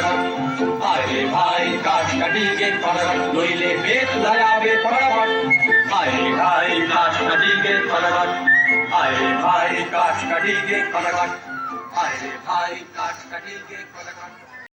ফটাফট আরে ভাই কাঠ কাটি গে ফটাফট নইলে বেত ধরাবে ফটাফট আরে ভাই কাঠ কাটি গে ফটাফট আরে ভাই কাঠ কাটি গে ফটাফট আরে ভাই কাঠ কাটি গে ফটাফট